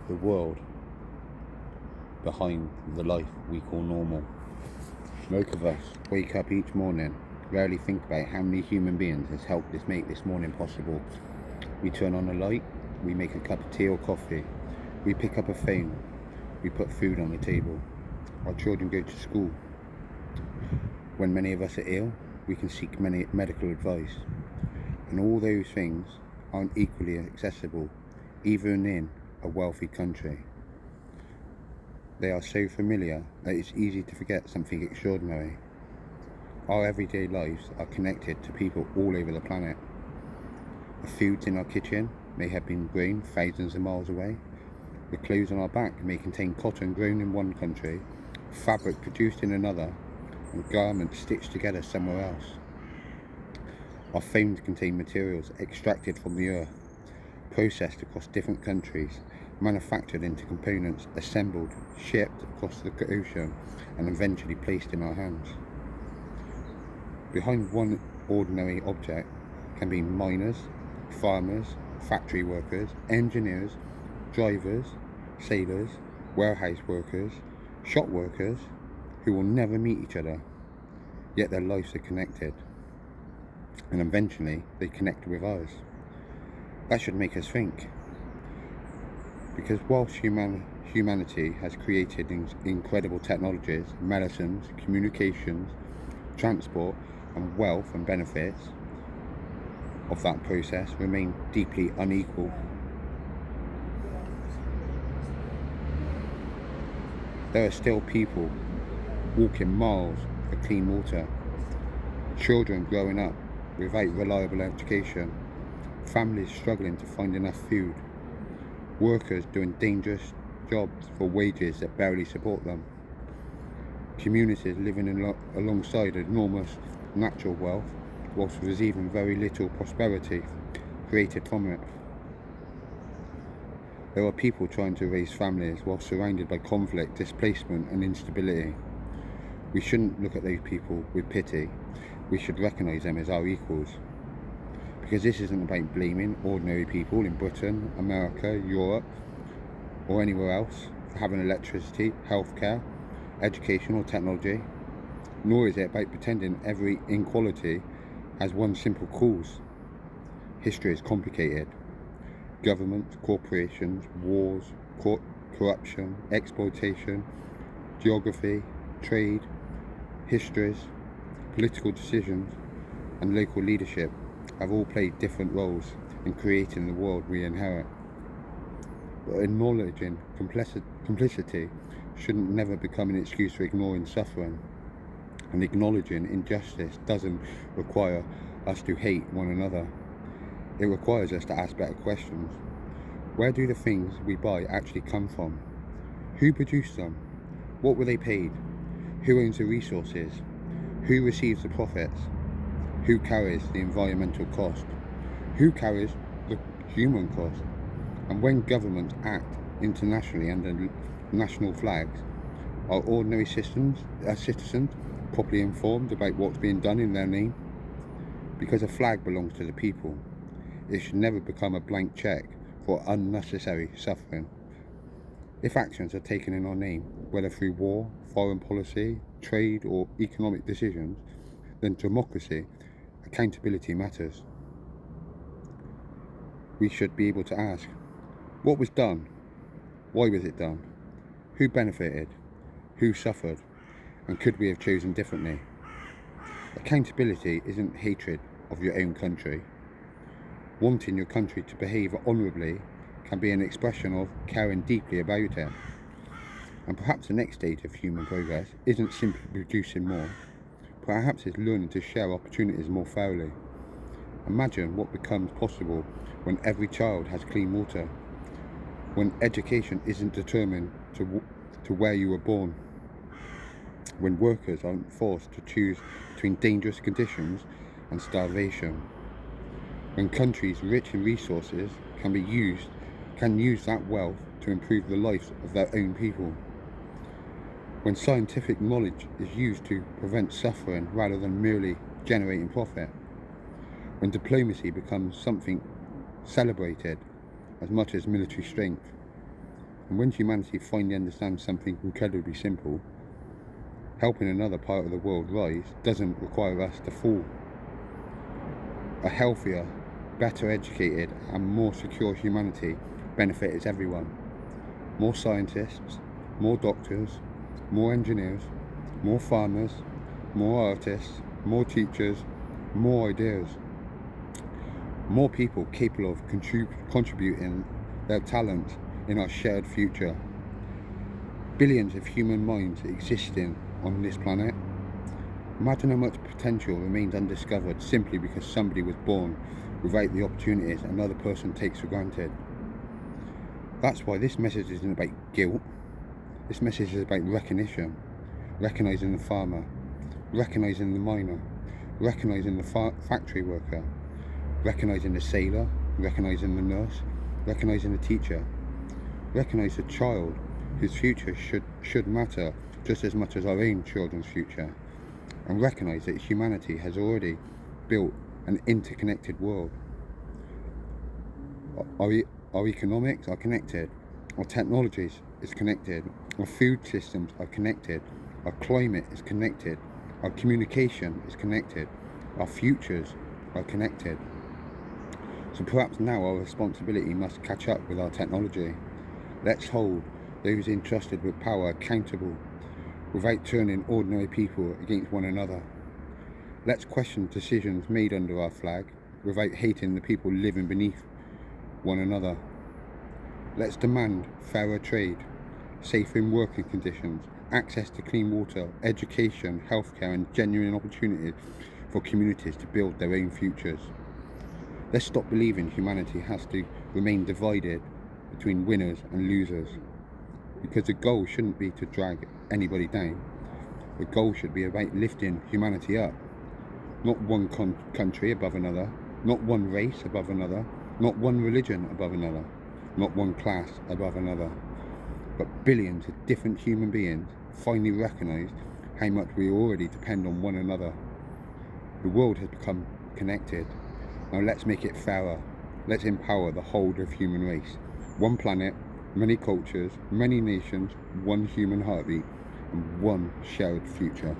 the world behind the life we call normal. Most of us wake up each morning, rarely think about how many human beings has helped us make this morning possible. We turn on a light, we make a cup of tea or coffee, we pick up a phone, we put food on the table, our children go to school. When many of us are ill, we can seek many medical advice, and all those things aren't equally accessible, even in a wealthy country. They are so familiar that it's easy to forget something extraordinary. Our everyday lives are connected to people all over the planet. The foods in our kitchen may have been grown thousands of miles away. The clothes on our back may contain cotton grown in one country, fabric produced in another, and garments stitched together somewhere else. Our phones contain materials extracted from the earth, processed across different countries, manufactured into components, assembled, shipped across the ocean, and eventually placed in our hands. Behind one ordinary object can be miners, farmers, factory workers, engineers, drivers, sailors, warehouse workers, shop workers, who will never meet each other, yet their lives are connected, and eventually they connect with ours. That should make us think, because whilst humanity has created incredible technologies, medicines, communications, transport, and wealth and benefits of that process remain deeply unequal. There are still people walking miles for clean water, children growing up without reliable education, families struggling to find enough food, workers doing dangerous jobs for wages that barely support them, communities living alongside enormous natural wealth whilst receiving very little prosperity created from it. There are people trying to raise families while surrounded by conflict, displacement and instability. We shouldn't look at those people with pity. We should recognise them as our equals. Because this isn't about blaming ordinary people in Britain, America, Europe or anywhere else for having electricity, healthcare, education or technology. Nor is it about pretending every inequality has one simple cause. History is complicated. Governments, corporations, wars, corruption, exploitation, geography, trade, histories, political decisions and local leadership have all played different roles in creating the world we inherit. But acknowledging complicity shouldn't never become an excuse for ignoring suffering. And acknowledging injustice doesn't require us to hate one another. It requires us to ask better questions. Where do the things we buy actually come from? Who produced them? What were they paid? Who owns the resources? Who receives the profits? Who carries the environmental cost? Who carries the human cost? And when governments act internationally under national flags, are ordinary citizens properly informed about what's being done in their name? Because a flag belongs to the people, it should never become a blank cheque for unnecessary suffering. If actions are taken in our name, whether through war, foreign policy, trade or economic decisions, then democracy, accountability matters. We should be able to ask, what was done? Why was it done? Who benefited? Who suffered? And could we have chosen differently? Accountability isn't hatred of your own country. Wanting your country to behave honourably can be an expression of caring deeply about it. And perhaps the next stage of human progress isn't simply producing more, perhaps it's learning to share opportunities more fairly. Imagine what becomes possible when every child has clean water, when education isn't determined to where you were born, when workers aren't forced to choose between dangerous conditions and starvation, when countries rich in resources can use that wealth to improve the lives of their own people, when scientific knowledge is used to prevent suffering rather than merely generating profit, when diplomacy becomes something celebrated as much as military strength, And when humanity finally understands something incredibly simple, helping another part of the world rise doesn't require us to fall. A healthier, better educated and more secure humanity benefits everyone. More scientists, more doctors, more engineers, more farmers, more artists, more teachers, more ideas. More people capable of contributing their talent in our shared future. Billions of human minds existing on this planet. Imagine how much potential remains undiscovered simply because somebody was born without the opportunities another person takes for granted. That's why this message isn't about guilt. This message is about recognition. Recognising the farmer, recognising the miner, recognising the factory worker, recognising the sailor, recognising the nurse, recognising the teacher. Recognise the child whose future should matter just as much as our own children's future. And recognise that humanity has already built an interconnected world. Our economics are connected, our technologies is connected, our food systems are connected, our climate is connected, our communication is connected, our futures are connected. So perhaps now our responsibility must catch up with our technology. Let's hold those entrusted with power accountable without turning ordinary people against one another. Let's question decisions made under our flag without hating the people living beneath one another. Let's demand fairer trade, safer working conditions, access to clean water, education, healthcare and genuine opportunities for communities to build their own futures. Let's stop believing humanity has to remain divided between winners and losers, because the goal shouldn't be to drag anybody down. The goal should be about lifting humanity up. Not one country above another, not one race above another, not one religion above another, not one class above another, but billions of different human beings finally recognise how much we already depend on one another. The world has become connected. Now let's make it fairer. Let's empower the whole of human race. One planet, many cultures, many nations, one human heartbeat, and one shared future.